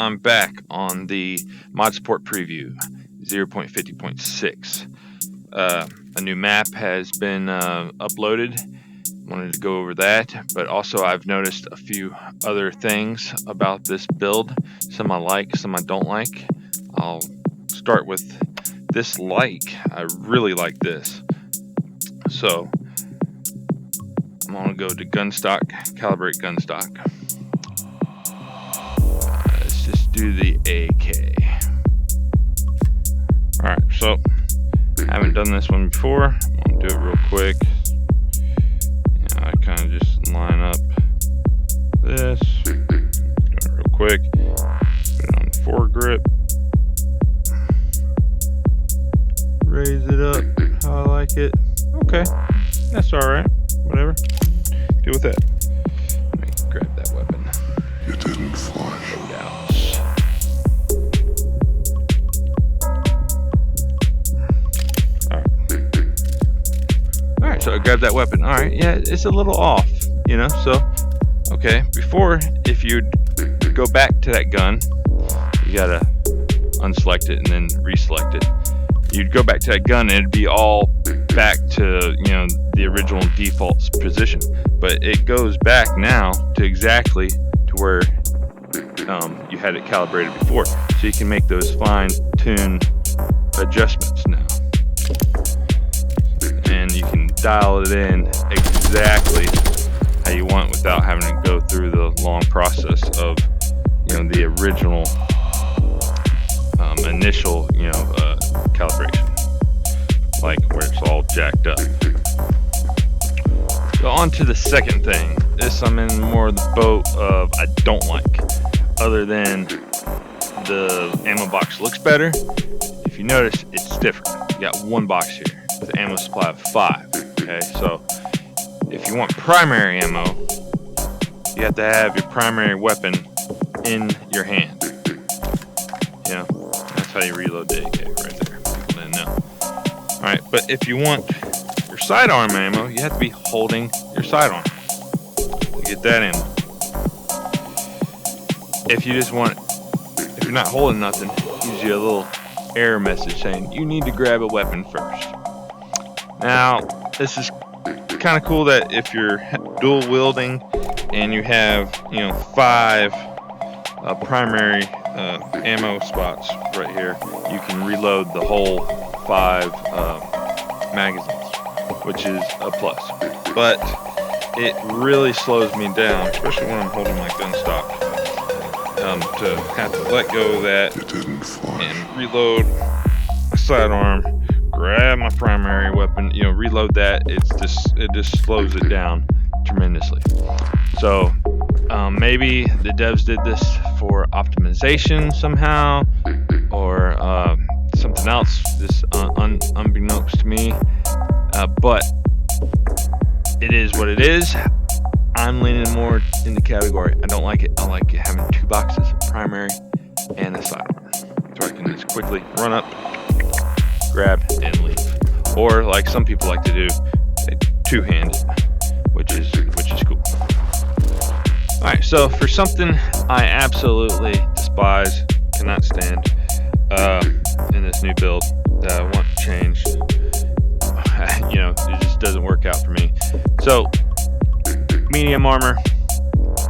I'm back on the mod support preview 0.50.6. A new map has been uploaded. Wanted to go over that, but also I've noticed a few other things about this build. Some I like, some I don't like. I'll start with this like. I really like this. So I'm gonna go to gun stock, calibrate gun stock. Let's just do the AK. Alright, so I haven't done this one before. I'm gonna do it real quick. I kind of just line up this, do it real quick, put it on the foregrip, raise it up how I like it. Okay, that's alright, whatever, deal with that. Let me grab that weapon. You didn't flash. Alright, so I grabbed that weapon. Alright, yeah, it's a little off, you know, so, okay, before, if you go back to that gun, you gotta unselect it and then reselect it. You'd go back to that gun and it'd be all back to, you know, the original default position. But it goes back now to exactly to where you had it calibrated before. So you can make those fine-tune adjustments now. And you can dial it in exactly how you want without having to go through the long process of, you know, the original initial, you know, calibration, like where it's all jacked up. So on to the second thing. This I'm in more of the boat of I don't like, other than the ammo box looks better. If you notice, it's different. You got one box here with an ammo supply of 5. Okay, so if you want primary ammo, you have to have your primary weapon in your hand. You know, that's how you reload the AK right there. People didn't know. Alright, but if you want your sidearm ammo, you have to be holding your sidearm to get that ammo. If you just want, if you're not holding nothing, it gives you a little error message saying you need to grab a weapon first. Now, this is kind of cool that if you're dual wielding and you have, you know, 5 primary ammo spots right here, you can reload the whole 5 magazines, which is a plus. But it really slows me down, especially when I'm holding my gun stock, to have to let go of that and reload my sidearm, grab my primary weapon, you know, reload that. It just slows it down tremendously. So maybe the devs did this for optimization somehow, or something else, this unbeknownst to me, but it is what it is. I'm leaning more in the category I don't like it. I like it having 2 boxes, primary and a sidearm, so I can just quickly run up, grab, and leave. Or like some people like to do, two-handed, which is cool. Alright, so for something I absolutely despise, cannot stand in this new build that I want changed, you know, it just doesn't work out for me. So medium armor,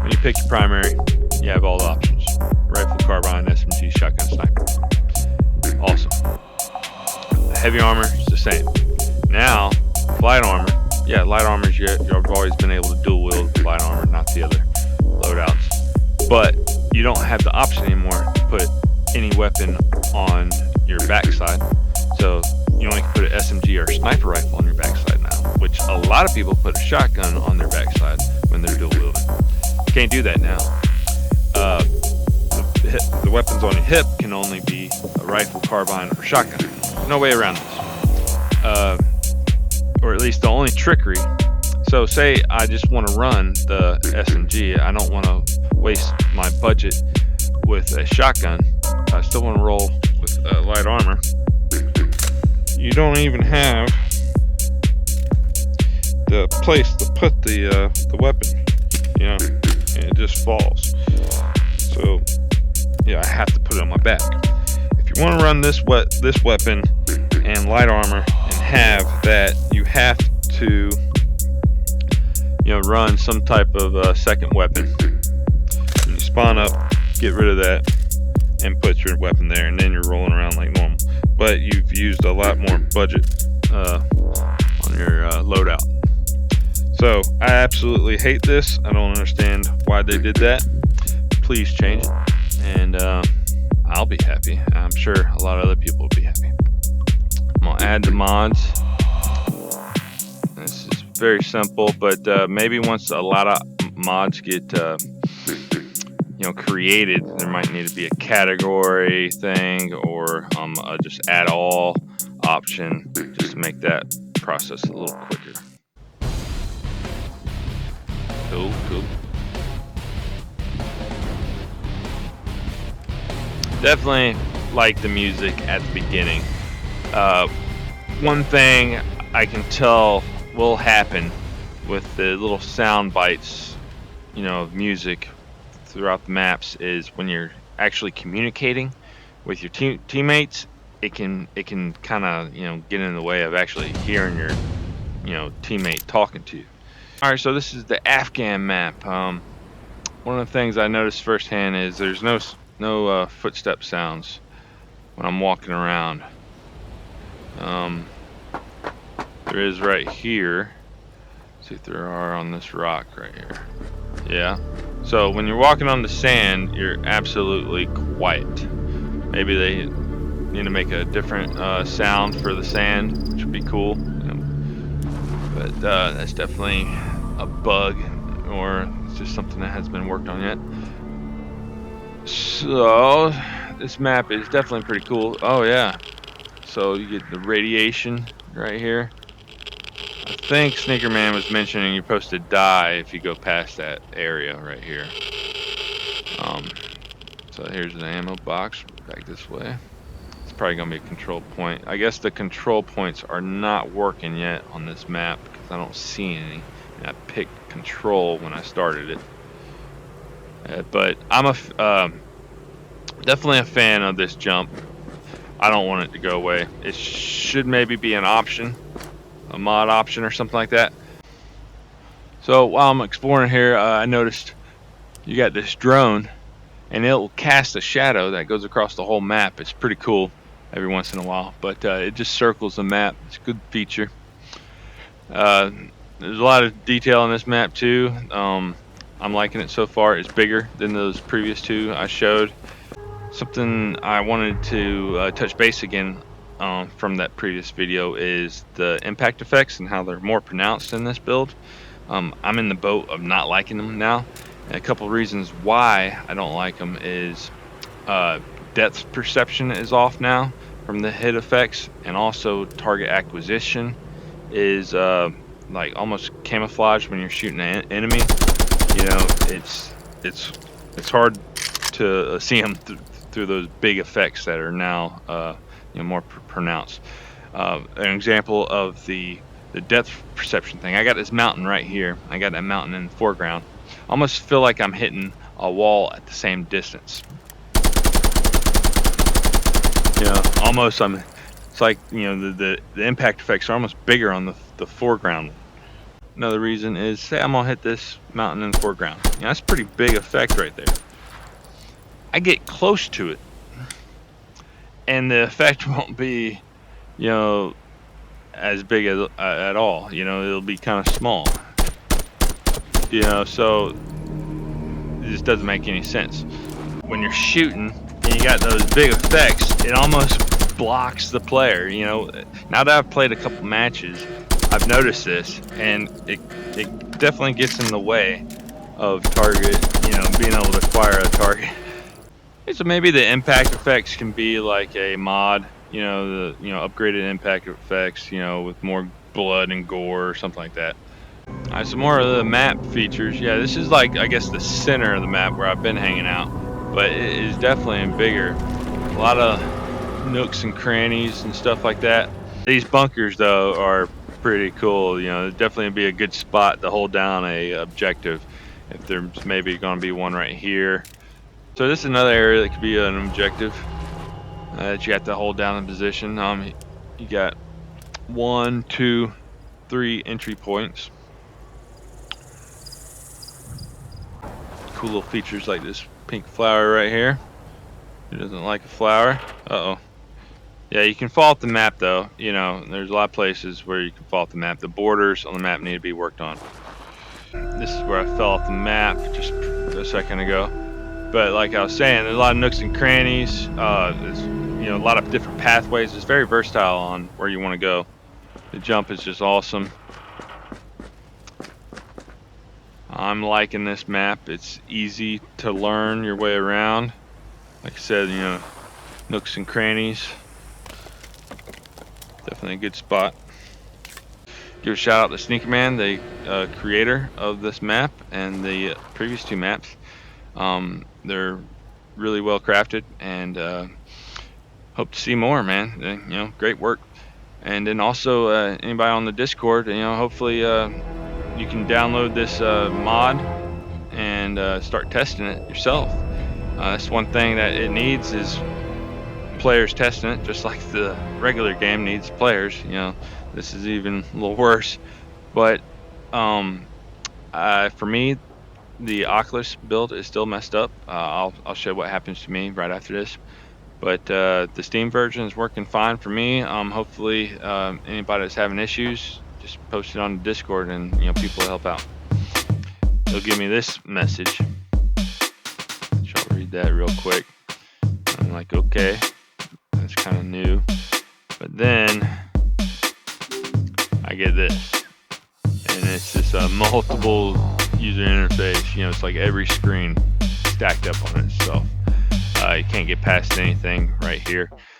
when you pick your primary, you have all the options: rifle, carbine, SMG, shotgun, sniper. Awesome. Heavy armor is the same. Now, light armor, yeah, light armor is you've always been able to dual wield light armor, not the other loadouts. But you don't have the option anymore to put any weapon on your backside. So you only can put an SMG or a sniper rifle on your backside now, which a lot of people put a shotgun on their backside when they're dual wielding. Can't do that now. The weapons on your hip can only be a rifle, carbine, or shotgun. No way around this. Or at least the only trickery. So say I just want to run the SMG. I don't want to waste my budget with a shotgun. I still want to roll with light armor. You don't even have the place to put the weapon, you know, and it just falls. So I have to put it on my back. If you want to run this weapon and light armor and have that, you have to run some type of second weapon. When you spawn up, get rid of that and put your weapon there, and then you're rolling around like normal. But you've used a lot more budget on your loadout. So I absolutely hate this. I don't understand why they did that. Please change it, and I'll be happy. I'm sure a lot of other people will be happy. I'm gonna add the mods. This is very simple, but maybe once a lot of mods get created, there might need to be a category thing or a just add all option just to make that process a little quicker. Cool. Definitely like the music at the beginning. One thing I can tell will happen with the little sound bites, of music throughout the maps is when you're actually communicating with your teammates, it can kind of get in the way of actually hearing your teammate talking to you. All right, so this is the Afghan map. One of the things I noticed firsthand is there's no footstep sounds when I'm walking around. There is right here. Let's see if there are on this rock right here. Yeah. So when you're walking on the sand, you're absolutely quiet. Maybe they need to make a different sound for the sand, which would be cool. But that's definitely a bug, or it's just something that hasn't been worked on yet. So this map is definitely pretty cool. Oh yeah. So you get the radiation right here. I think Sneaker Man was mentioning you're supposed to die if you go past that area right here. So here's an ammo box back this way. It's probably gonna be a control point. I guess the control points are not working yet on this map because I don't see any. And I picked control when I started it. But I'm definitely a fan of this jump. I don't want it to go away. It should maybe be an option, a mod option or something like that. So while I'm exploring here, I noticed you got this drone, and it'll cast a shadow that goes across the whole map. It's pretty cool every once in a while, but it just circles the map. It's a good feature. There's a lot of detail in this map too. I'm liking it so far. It's bigger than those previous two I showed. Something I wanted to touch base again from that previous video is the impact effects and how they're more pronounced in this build. I'm in the boat of not liking them now. And a couple of reasons why I don't like them is depth perception is off now from the hit effects, and also target acquisition is like almost camouflage when you're shooting an enemy. It's hard to see them through those big effects that are now more pronounced. An example of the depth perception thing, I got this mountain right here. I got that mountain in the foreground. I almost feel like I'm hitting a wall at the same distance. Almost it's like the impact effects are almost bigger on the foreground. Another reason is, say I'm gonna hit this mountain in the foreground. That's a pretty big effect right there. I get close to it, and the effect won't be, as big as at all. It'll be kind of small. So it just doesn't make any sense. When you're shooting and you got those big effects, it almost blocks the player. Now that I've played a couple matches, I've noticed this, and it definitely gets in the way of target. Being able to acquire a target. So maybe the impact effects can be like a mod, the upgraded impact effects, with more blood and gore or something like that. Alright, some more of the map features. Yeah, this is like, I guess, the center of the map where I've been hanging out, but it is definitely bigger. A lot of nooks and crannies and stuff like that. These bunkers though are pretty cool. It'd definitely be a good spot to hold down a objective. If there's maybe going to be one right here. So this is another area that could be an objective that you have to hold down in position. You got 1, 2, 3 entry points. Cool little features like this pink flower right here. Who doesn't like a flower? Uh-oh. Yeah, you can fall off the map though. You know, there's a lot of places where you can fall off the map. The borders on the map need to be worked on. This is where I fell off the map just a second ago. But like I was saying, there's a lot of nooks and crannies. There's, you know, a lot of different pathways. It's very versatile on where you want to go. The jump is just awesome. I'm liking this map. It's easy to learn your way around. Like I said, you know, nooks and crannies. Definitely a good spot. Give a shout out to Sneaker Man, the creator of this map and the previous 2 maps. They're really well crafted, and hope to see more, man. You know, great work. And then also anybody on the Discord, you know, hopefully you can download this mod and start testing it yourself. That's one thing that it needs is players testing it, just like the regular game needs players. You know, this is even a little worse. But for me, the Oculus build is still messed up. I'll show what happens to me right after this. But the Steam version is working fine for me. Hopefully, anybody that's having issues, just post it on the Discord, and you know, people will help out. They'll give me this message. I'll read that real quick. I'm like, okay, that's kind of new. But then I get this, and it's just a multiple user interface. You know, it's like every screen stacked up on itself. You can't get past anything right here.